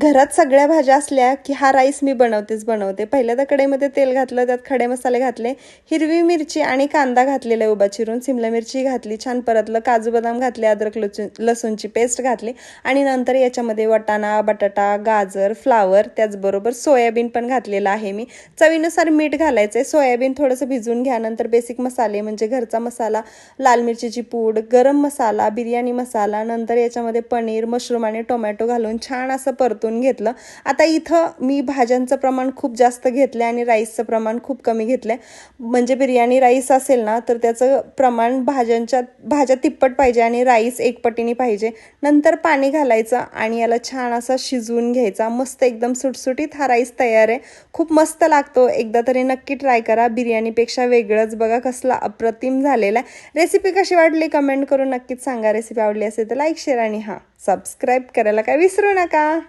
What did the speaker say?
घरात सगळ्या भाज्या असल्या की हा राईस मी बनवते. पहिल्या तर कढईमध्ये तेल घातलं, त्यात खडे मसाले घातले, हिरवी मिरची आणि कांदा घातलेला आहे उभा चिरून, सिमला मिरची घातली, छान परतलं, काजू बदाम घातले, अद्रक लसूणची पेस्ट घातली आणि नंतर याच्यामध्ये वाटाणा, बटाटा, गाजर, फ्लावर, त्याचबरोबर सोयाबीन पण घातलेलं आहे मी. चवीनुसार मीठ घालायचं आहे. सोयाबीन थोडंसं भिजवून घ्या. नंतर बेसिक मसाले म्हणजे घरचा मसाला, लाल मिरचीची पूड, गरम मसाला, बिर्याणी मसाला, नंतर याच्यामध्ये पनीर, मशरूम आणि टोमॅटो घालून छान असं परतून घेतलं. आता इथं मी भाज्यांचं प्रमाण खूप जास्त घेतलं आणि राईसचं प्रमाण खूप कमी घेतलं. म्हणजे बिर्याणी राईस असेल ना तर त्याचं प्रमाण भाज्या तिप्पट पाहिजे आणि राईस एक पटीने पाहिजे. नंतर पाणी घालायचं आणि याला छान असा शिजवून घ्यायचा. मस्त एकदम सुटसुटीत हा राईस तयार आहे. खूप मस्त लागतो. एकदा तरी नक्की ट्राय करा. बिर्याणीपेक्षा वेगळंच बघा कसला अप्रतिम झालेला आहे. रेसिपी कशी वाटली कमेंट करून नक्कीच सांगा. रेसिपी आवडली असेल तर लाईक, शेअर आणि सबस्क्राईब करायला काय विसरू नका.